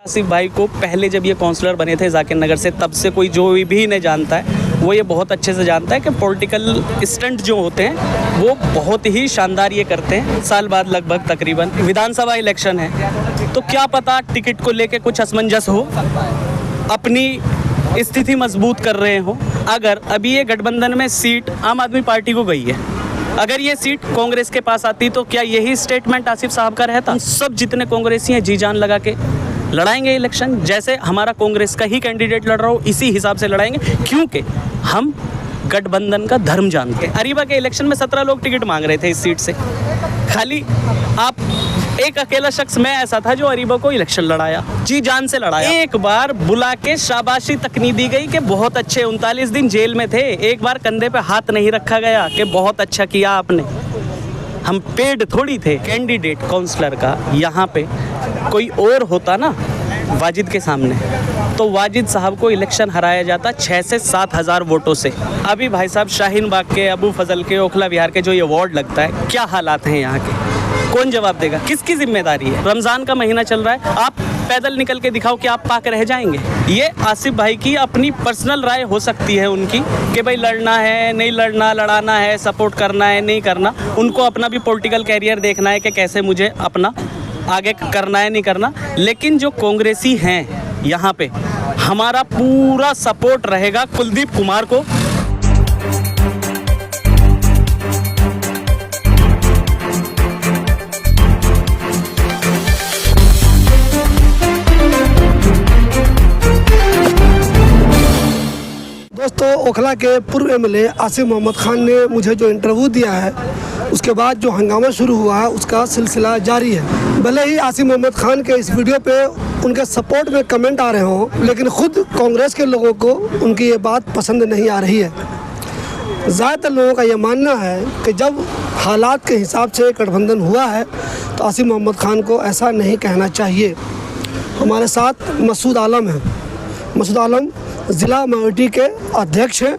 आसिफ भाई को पहले जब ये काउंसलर बने थे जाकिर नगर से, तब से कोई जो भी इन्हें जानता है वो ये बहुत अच्छे से जानता है कि पॉलिटिकल स्टंट जो होते हैं वो बहुत ही शानदार ये करते हैं। साल बाद लगभग तकरीबन विधानसभा इलेक्शन है, तो क्या पता टिकट को लेके कुछ असमंजस हो, अपनी स्थिति मजबूत कर रहे हो। अगर अभी ये गठबंधन में सीट आम आदमी पार्टी को गई है, अगर ये सीट कांग्रेस के पास आती तो क्या यही स्टेटमेंट आसिफ साहब का रहता? सब जितने कांग्रेसी हैं जी जान लगा के लड़ाएंगे इलेक्शन, जैसे हमारा कांग्रेस का ही कैंडिडेट लड़ रहा हो इसी हिसाब से लड़ाएंगे, क्योंकि हम गठबंधन का धर्म जानते हैं। अरीबा के इलेक्शन में 17 लोग टिकट मांग रहे थे इस सीट से, खाली आप एक अकेला शख्स मैं ऐसा था जो अरीबा को इलेक्शन लड़ाया, जी जान से लड़ाया। एक बार बुला के शाबाशी तक नहीं दी गई कि बहुत अच्छे, 39 दिन जेल में थे, एक बार कंधे पे हाथ नहीं रखा गया कि बहुत अच्छा किया आपने। हम पेड थोड़ी थे। कैंडिडेट काउंसलर का यहाँ पे कोई और होता ना वाजिद के सामने, तो वाजिद साहब को इलेक्शन हराया जाता 6 से 7 हज़ार वोटों से। अभी भाई साहब शाहीन बाग के, अबू फजल के, ओखला विहार के जो ये वार्ड लगता है, क्या हालात हैं यहाँ के, कौन जवाब देगा? किसकी जिम्मेदारी है? रमज़ान का महीना चल रहा है, आप पैदल निकल के दिखाओ कि आप पाक रह जाएंगे। ये आसिफ भाई की अपनी पर्सनल राय हो सकती है उनकी कि भाई लड़ना है नहीं लड़ना, लड़ाना है, सपोर्ट करना है नहीं करना, उनको अपना भी पॉलिटिकल कैरियर देखना है कि कैसे मुझे अपना आगे करना है नहीं करना। लेकिन जो कांग्रेसी हैं यहाँ पे, हमारा पूरा सपोर्ट रहेगा कुलदीप कुमार को। दोस्तों, ओखला के पूर्व एमएलए आसिफ मोहम्मद खान ने मुझे जो इंटरव्यू दिया है, उसके बाद जो हंगामा शुरू हुआ है उसका सिलसिला जारी है। भले ही आसिफ मोहम्मद खान के इस वीडियो पे उनके सपोर्ट में कमेंट आ रहे हों, लेकिन खुद कांग्रेस के लोगों को उनकी ये बात पसंद नहीं आ रही है। ज़्यादातर लोगों का ये मानना है कि जब हालात के हिसाब से गठबंधन हुआ है तो आसिफ मोहम्मद खान को ऐसा नहीं कहना चाहिए। हमारे साथ मसूद आलम हैं। मसूद आलम ज़िला माइनॉरिटी के अध्यक्ष हैं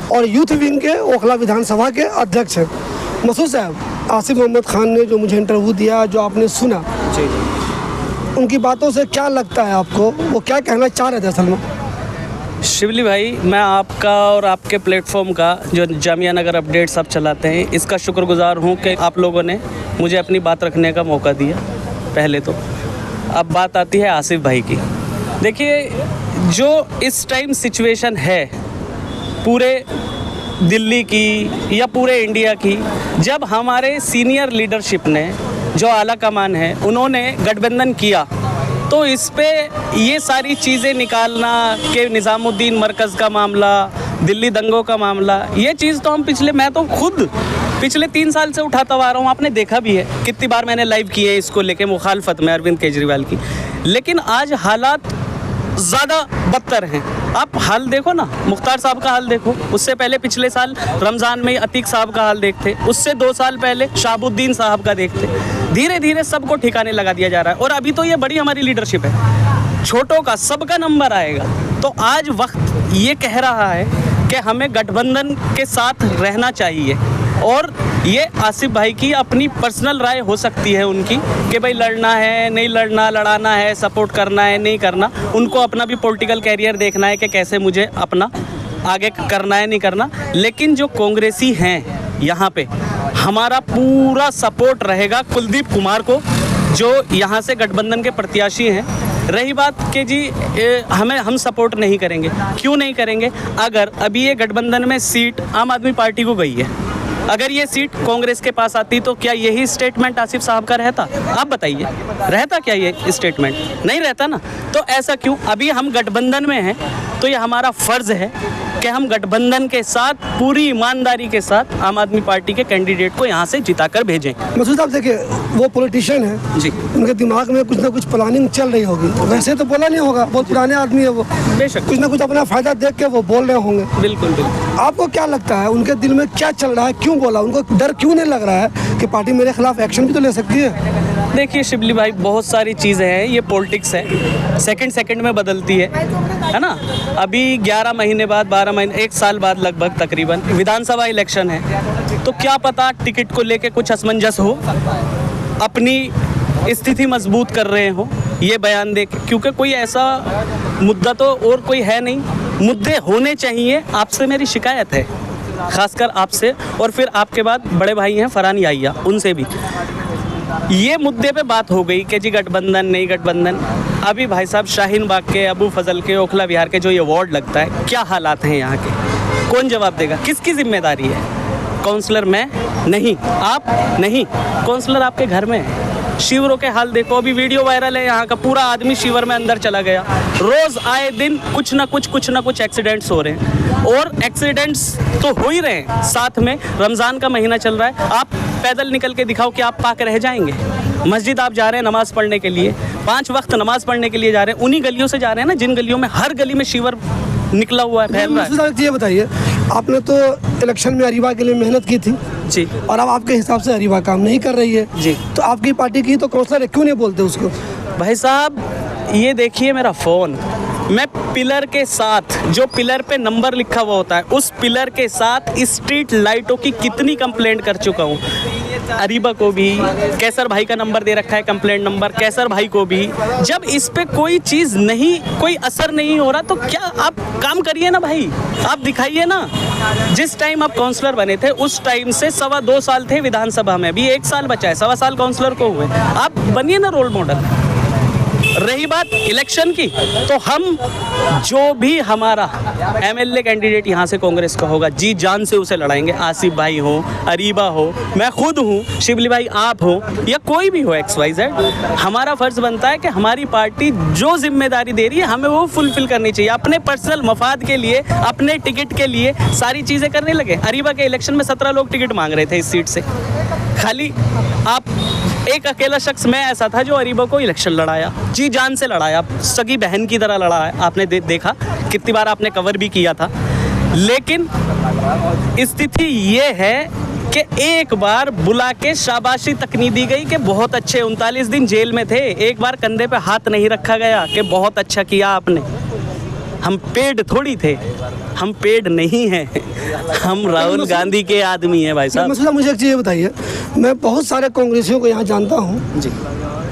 और यूथ विंग के ओखला विधानसभा के अध्यक्ष हैं। मसूद साहब, आसिफ मोहम्मद खान ने जो मुझे इंटरव्यू दिया, जो आपने सुना, उनकी बातों से क्या लगता है आपको? वो क्या कहना चाह रहे थे असल में? शिवली भाई, मैं आपका और आपके प्लेटफॉर्म का जो जामिया नगर अपडेट सब चलाते हैं, इसका शुक्रगुजार हूँ कि आप लोगों ने मुझे अपनी बात रखने का मौका दिया पहले तो। अब बात आती है आसिफ भाई की। देखिए, जो इस टाइम सिचुएशन है पूरे दिल्ली की या पूरे इंडिया की, जब हमारे सीनियर लीडरशिप ने, जो आला कमान है, उन्होंने गठबंधन किया, तो इस पे ये सारी चीज़ें निकालना कि निज़ामुद्दीन मरकज़ का मामला, दिल्ली दंगों का मामला, ये चीज़ तो मैं तो खुद पिछले 3 साल से उठाता आ रहा हूँ। आपने देखा भी है कितनी बार मैंने लाइव किए हैं इसको लेके, मुखालफत में अरविंद केजरीवाल की। लेकिन आज हालात ज़्यादा बदतर हैं। आप हाल देखो ना, मुख्तार साहब का हाल देखो, उससे पहले पिछले साल रमज़ान में अतीक साहब का हाल देखते, उससे 2 साल पहले शहाबुद्दीन साहब का देखते। धीरे धीरे सबको ठिकाने लगा दिया जा रहा है। और अभी तो ये बड़ी हमारी लीडरशिप है, छोटों का सबका नंबर आएगा। तो आज वक्त ये कह रहा है कि हमें गठबंधन के साथ रहना चाहिए, और ये आसिफ भाई की अपनी पर्सनल राय हो सकती है उनकी कि भाई लड़ना है नहीं लड़ना, लड़ाना है, सपोर्ट करना है नहीं करना, उनको अपना भी पॉलिटिकल कैरियर देखना है कि कैसे मुझे अपना आगे करना है नहीं करना। लेकिन जो कांग्रेसी हैं यहाँ पे, हमारा पूरा सपोर्ट रहेगा कुलदीप कुमार को, जो यहाँ से गठबंधन के प्रत्याशी हैं। रही बात कि जी हम सपोर्ट नहीं करेंगे, क्यों नहीं करेंगे? अगर अभी ये गठबंधन में सीट आम आदमी पार्टी को गई है, अगर ये सीट कांग्रेस के पास आती तो क्या यही स्टेटमेंट आसिफ साहब का रहता? आप बताइए, रहता क्या ये स्टेटमेंट? नहीं रहता ना। तो ऐसा क्यों? अभी हम गठबंधन में हैं तो ये हमारा फ़र्ज़ है कि हम गठबंधन के साथ पूरी ईमानदारी के साथ आम आदमी पार्टी के कैंडिडेट को यहाँ से जिताकर भेजें। मसूद साहब, देखिए, वो पॉलिटिशियन है जी, उनके दिमाग में कुछ ना कुछ प्लानिंग चल रही होगी। वैसे तो बोला नहीं होगा, बहुत पुराने आदमी है वो, बेशक कुछ ना कुछ अपना फ़ायदा देख के वो बोल रहे होंगे। बिल्कुल बिल्कुल। आपको क्या लगता है उनके दिल में क्या चल रहा है? क्यों बोला? उनको डर क्यों नहीं लग रहा है कि पार्टी मेरे खिलाफ एक्शन भी तो ले सकती है? देखिए शिबली भाई, बहुत सारी चीज़ें हैं, ये पॉलिटिक्स है, सेकंड में बदलती है ना। अभी 11 महीने बाद, 12 महीने, 1 साल बाद लगभग तकरीबन विधानसभा इलेक्शन है, तो क्या पता टिकट को लेके कुछ असमंजस हो, अपनी स्थिति मजबूत कर रहे हो। ये बयान दे के, क्योंकि कोई ऐसा मुद्दा तो और कोई है नहीं। मुद्दे होने चाहिए, आपसे मेरी शिकायत है, खासकर आपसे, और फिर आपके बाद बड़े भाई हैं फरहान याहिया, उनसे भी। ये मुद्दे पे बात हो गई कि जी गठबंधन नहीं गठबंधन। अभी भाई साहब शाहीन बाग के, अबू फजल के, ओखला विहार के जो ये वार्ड लगता है, क्या हालात हैं यहाँ के, कौन जवाब देगा? किसकी जिम्मेदारी है? काउंसलर मैं नहीं, आप नहीं, काउंसलर आपके घर में है। शिविरों के हाल देखो, अभी वीडियो वायरल है यहाँ का, पूरा आदमी शिविर में अंदर चला गया। रोज आए दिन कुछ ना कुछ एक्सीडेंट्स हो रहे हैं, और एक्सीडेंट्स तो हो ही रहे हैं। साथ में रमज़ान का महीना चल रहा है, आप पैदल निकल के दिखाओ कि आप पाक रह जाएंगे। मस्जिद आप जा रहे हैं नमाज़ पढ़ने के लिए, 5 वक्त नमाज़ पढ़ने के लिए जा रहे हैं, उन्हीं गलियों से जा रहे हैं ना जिन गलियों में हर गली में शिविर निकला हुआ है, फैल रहा है। ये बताइए, आपने तो इलेक्शन में अरीबा के लिए मेहनत की थी जी, और अब आपके हिसाब से अरीबा काम नहीं कर रही है जी, तो आपकी पार्टी की तो काउंसलर है, क्यों नहीं बोलते उसको? भाई साहब ये देखिए मेरा फ़ोन, मैं पिलर के साथ, जो पिलर पे नंबर लिखा हुआ होता है, उस पिलर के साथ स्ट्रीट लाइटों की कितनी कंप्लेंट कर चुका हूँ। अरीबा को भी, कैसर भाई का नंबर दे रखा है, कंप्लेंट नंबर, कैसर भाई को भी। जब इस पे कोई चीज़ नहीं, कोई असर नहीं हो रहा, तो क्या आप काम करिए ना भाई, आप दिखाइए ना। जिस टाइम आप काउंसलर बने थे उस टाइम से 2.25 साल थे विधानसभा में, अभी 1 साल बचा है, 1.25 साल काउंसलर को हुए। आप बनिए ना रोल मॉडल। रही बात इलेक्शन की, तो हम जो भी हमारा एमएलए कैंडिडेट यहाँ से कांग्रेस का होगा, जी जान से उसे लड़ाएंगे। आसिफ भाई हो, अरीबा हो, मैं खुद हूँ, शिबली भाई आप हो, या कोई भी हो XYZ, हमारा फ़र्ज़ बनता है कि हमारी पार्टी जो जिम्मेदारी दे रही है हमें वो फुलफिल करनी चाहिए। अपने पर्सनल मफाद के लिए, अपने टिकट के लिए सारी चीज़ें करने लगे। अरीबा के इलेक्शन में 17 लोग टिकट मांग रहे थे इस सीट से, खाली आप एक अकेला शख्स मैं ऐसा था जो अरीबा को इलेक्शन लड़ाया, जी जान से लड़ाया, सगी बहन की तरह लड़ाया। आपने देखा कितनी बार आपने कवर भी किया था। लेकिन स्थिति ये है कि एक बार बुला के शाबाशी तक नहीं दी गई कि बहुत अच्छे, 39 दिन जेल में थे, एक बार कंधे पे हाथ नहीं रखा गया कि बहुत अच्छा किया आपने। हम पेड थोड़ी थे, हम पेड नहीं हैं, हम राहुल गांधी के आदमी हैं भाई साहब। मसूद, मुझे एक चीज़ बताइए, मैं बहुत सारे कांग्रेसियों को यहाँ जानता हूँ जी,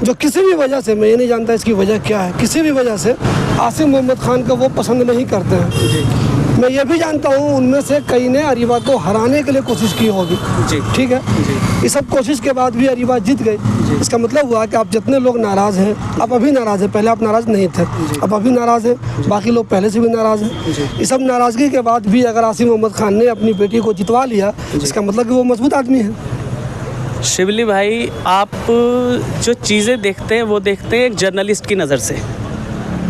जो किसी भी वजह से, मैं ये नहीं जानता इसकी वजह क्या है, किसी भी वजह से आसिफ मोहम्मद खान को वो पसंद नहीं करते हैं जी। मैं ये भी जानता हूँ उनमें से कई ने अरीबा को हराने के लिए कोशिश की होगी जी, ठीक है जी। इस सब कोशिश के बाद भी अरीबा जीत गई। इसका मतलब हुआ कि आप जितने लोग नाराज़ हैं, आप अभी नाराज़ हैं, पहले आप नाराज़ नहीं थे, अब अभी नाराज़ हैं, बाकी लोग पहले से भी नाराज़ हैं। इस सब नाराज़गी के बाद भी अगर आसिफ मोहम्मद खान ने अपनी बेटी को जितवा लिया, इसका मतलब कि वो मजबूत आदमी है। शिबली भाई, आप जो चीज़ें देखते हैं वो देखते हैं एक जर्नलिस्ट की नज़र से।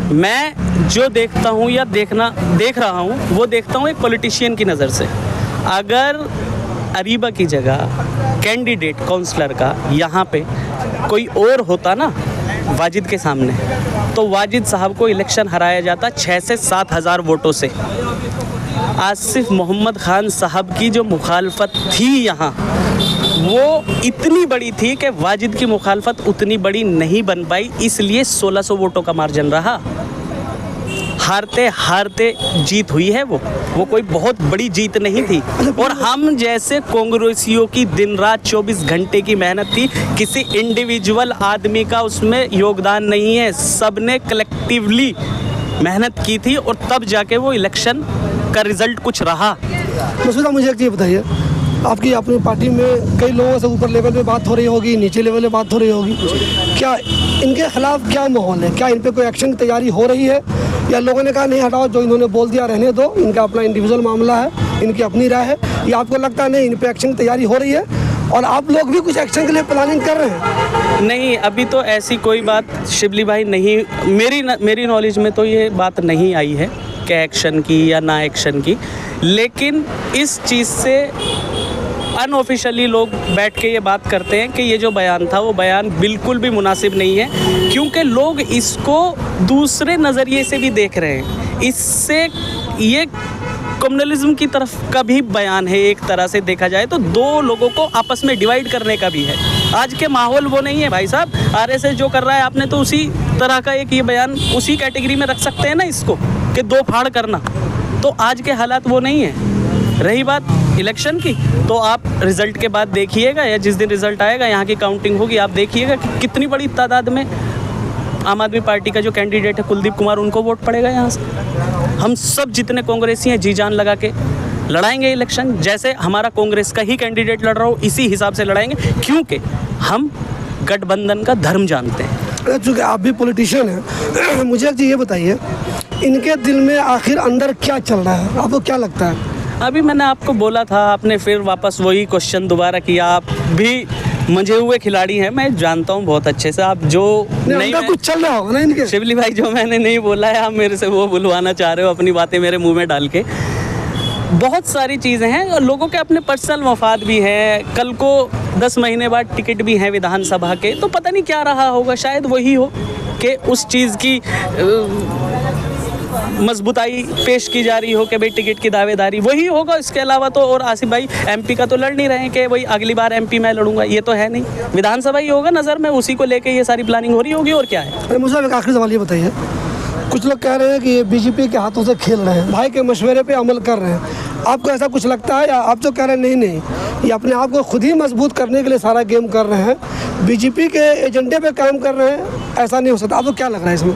मैं जो देखता हूँ या देख रहा हूँ वो देखता हूँ एक पॉलिटिशियन की नज़र से। अगर अरीबा की जगह कैंडिडेट काउंसलर का यहाँ पे कोई और होता ना वाजिद के सामने, तो वाजिद साहब को इलेक्शन हराया जाता 6 से 7 हज़ार वोटों से। आसिफ मोहम्मद खान साहब की जो मुखालफत थी यहाँ, वो इतनी बड़ी थी कि वाजिद की मुखालफत उतनी बड़ी नहीं बन पाई, इसलिए 1600 वोटों का मार्जिन रहा। हारते हारते जीत हुई है, वो कोई बहुत बड़ी जीत नहीं थी। और हम जैसे कांग्रेसियों की दिन रात 24 घंटे की मेहनत थी, किसी इंडिविजुअल आदमी का उसमें योगदान नहीं है, सबने कलेक्टिवली मेहनत की थी और तब जाके वो इलेक्शन का रिजल्ट कुछ रहा। मसूद, मुझे एक चीज़ बताइए, आपकी अपनी पार्टी में कई लोगों से ऊपर लेवल पे बात हो रही होगी, नीचे लेवल पे बात हो रही होगी, क्या इनके खिलाफ क्या माहौल है? क्या इन पे कोई एक्शन की तैयारी हो रही है, या लोगों ने कहा नहीं हटाओ, जो इन्होंने बोल दिया रहने दो, इनका अपना इंडिविजुअल मामला है, इनकी अपनी राय है, या आपको लगता है नहीं इन पे एक्शन की तैयारी हो रही है और आप लोग भी कुछ एक्शन के लिए प्लानिंग कर रहे हैं? नहीं, अभी तो ऐसी कोई बात शिबली भाई नहीं, मेरी नॉलेज में तो ये बात नहीं आई है कि एक्शन की या ना एक्शन की। लेकिन इस चीज़ से अनऑफिशियली लोग बैठ के ये बात करते हैं कि ये जो बयान था वो बयान बिल्कुल भी मुनासिब नहीं है, क्योंकि लोग इसको दूसरे नज़रिए से भी देख रहे हैं। इससे ये कम्युनलिज्म की तरफ का भी बयान है, एक तरह से देखा जाए तो दो लोगों को आपस में डिवाइड करने का भी है। आज के माहौल वो नहीं है भाई साहब। RSS जो कर रहा है, आपने तो उसी तरह का एक ये बयान उसी कैटेगरी में रख सकते हैं ना इसको, कि दो फाड़ करना। तो आज के हालात वो नहीं है। रही बात इलेक्शन की, तो आप रिज़ल्ट के बाद देखिएगा, या जिस दिन रिज़ल्ट आएगा यहाँ की काउंटिंग होगी, आप देखिएगा कि कितनी बड़ी तादाद में आम आदमी पार्टी का जो कैंडिडेट है कुलदीप कुमार, उनको वोट पड़ेगा यहाँ से। हम सब जितने कांग्रेसी हैं जी जान लगा के लड़ाएंगे इलेक्शन, जैसे हमारा कांग्रेस का ही कैंडिडेट लड़ रहा हो इसी हिसाब से लड़ाएंगे, क्योंकि हम गठबंधन का धर्म जानते हैं। चूँकि आप भी पॉलिटिशियन हैं, मुझे एक चीज़ ये बताइए, इनके दिल में आखिर अंदर क्या चल रहा है, आपको क्या लगता है? अभी मैंने आपको बोला था, आपने फिर वापस वही क्वेश्चन दोबारा किया। आप भी मंझे हुए खिलाड़ी हैं, मैं जानता हूँ बहुत अच्छे से। आप जो नहीं कुछ चल रहा होगा ना इनके। शिवली भाई, जो मैंने नहीं बोला है आप मेरे से वो बुलवाना चाह रहे हो, अपनी बातें मेरे मुंह में डाल के। बहुत सारी चीज़ें हैं और लोगों के अपने पर्सनल मफाद भी हैं। कल को 10 महीने बाद टिकट भी हैं विधानसभा के, तो पता नहीं क्या रहा होगा, शायद वही हो कि उस चीज़ की मजबूताई पेश की जा रही हो कि भाई टिकट की दावेदारी वही होगा। इसके अलावा तो और आसिफ भाई एमपी का तो लड़ नहीं रहे हैं कि भाई अगली बार एमपी मैं लड़ूंगा, ये तो है नहीं। विधानसभा ही होगा नज़र में, उसी को लेके ये सारी प्लानिंग हो रही होगी, और क्या है। मुझे एक आखिरी सवाल ये बताइए, कुछ लोग कह रहे हैं कि ये बीजेपी के हाथों से खेल रहे हैं, भाई के मशवरे पे अमल कर रहे हैं, आपको ऐसा कुछ लगता है या आप जो कह रहे हैं नहीं नहीं ये अपने आप को खुद ही मजबूत करने के लिए सारा गेम कर रहे हैं, बीजेपी के एजेंडे पे काम कर रहे हैं, ऐसा नहीं हो सकता? आपको क्या लग रहा है इसमें?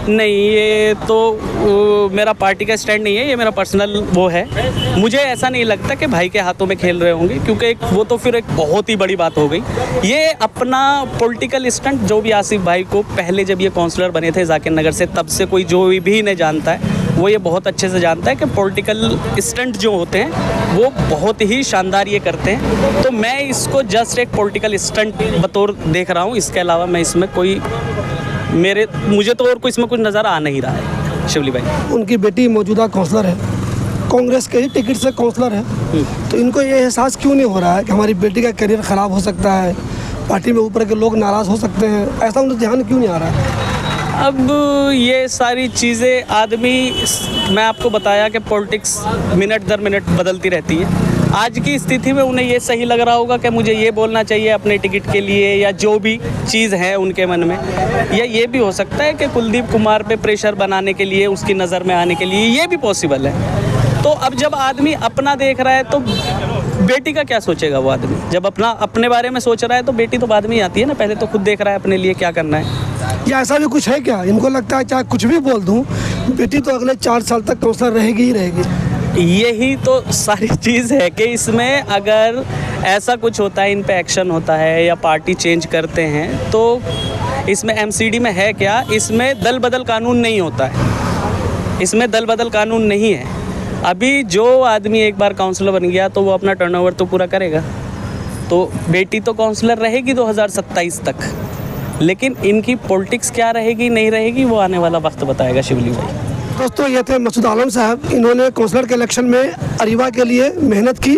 नहीं, ये तो मेरा पार्टी का स्टैंड नहीं है, ये मेरा पर्सनल वो है। मुझे ऐसा नहीं लगता कि भाई के हाथों में खेल रहे होंगे, क्योंकि वो तो फिर एक बहुत ही बड़ी बात हो गई। ये अपना पॉलिटिकल स्टंट, जो भी आसिफ भाई को पहले जब ये काउंसलर बने थे जाकिर नगर से, तब से कोई जो भी इन्हें जानता है वो ये बहुत अच्छे से जानता है कि पॉलिटिकल स्टंट जो होते हैं वो बहुत ही शानदार ये करते हैं। तो मैं इसको जस्ट एक पॉलिटिकल स्टंट बतौर देख रहा हूँ, इसके अलावा मैं इसमें कोई मुझे तो और कोई इसमें कुछ नज़र आ नहीं रहा है। शिवली भाई, उनकी बेटी मौजूदा काउंसलर है, कांग्रेस के ही टिकट से काउंसलर है, तो इनको ये एहसास क्यों नहीं हो रहा है कि हमारी बेटी का करियर ख़राब हो सकता है, पार्टी में ऊपर के लोग नाराज़ हो सकते हैं, ऐसा उन्हें ध्यान क्यों नहीं आ रहा है? अब ये सारी चीज़ें आदमी, मैं आपको बताया कि पॉलिटिक्स मिनट दर मिनट बदलती रहती है। आज की स्थिति में उन्हें ये सही लग रहा होगा कि मुझे ये बोलना चाहिए अपने टिकट के लिए, या जो भी चीज़ है उनके मन में, या ये भी हो सकता है कि कुलदीप कुमार पे प्रेशर बनाने के लिए, उसकी नज़र में आने के लिए, ये भी पॉसिबल है। तो अब जब आदमी अपना देख रहा है तो बेटी का क्या सोचेगा वो आदमी? जब अपने बारे में सोच रहा है तो बेटी तो बाद में ही आती है ना, पहले तो खुद देख रहा है अपने लिए क्या करना है। या ऐसा भी कुछ है क्या? इनको लगता है चाहे कुछ भी बोल दूँ, बेटी तो अगले 4 साल तक काउंसलर रहेगी ही रहेगी। यही तो सारी चीज़ है कि इसमें अगर ऐसा कुछ होता है, इन पे एक्शन होता है या पार्टी चेंज करते हैं, तो इसमें एमसीडी में है क्या, इसमें दल बदल कानून नहीं होता है, इसमें दल बदल कानून नहीं है। अभी जो आदमी एक बार काउंसलर बन गया तो वो अपना टर्नओवर तो पूरा करेगा, तो बेटी तो काउंसलर रहेगी 2027 तक, लेकिन इनकी पॉलिटिक्स क्या रहेगी नहीं रहेगी वो आने वाला वक्त बताएगा। शिवली भाई, दोस्तों ये थे मसूद आलम साहब, इन्होंने काउंसलर के इलेक्शन में अरीवा के लिए मेहनत की,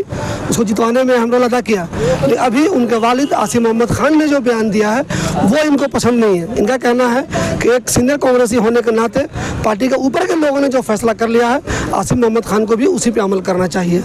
उसको जितवाने में हम रोल अदा किया, लेकिन अभी उनके वालिद आसिफ मोहम्मद खान ने जो बयान दिया है वो इनको पसंद नहीं है। इनका कहना है कि एक सीनियर कांग्रेसी होने के नाते पार्टी के ऊपर के लोगों ने जो फैसला कर लिया है, आसिफ मोहम्मद खान को भी उसी पे अमल करना चाहिए।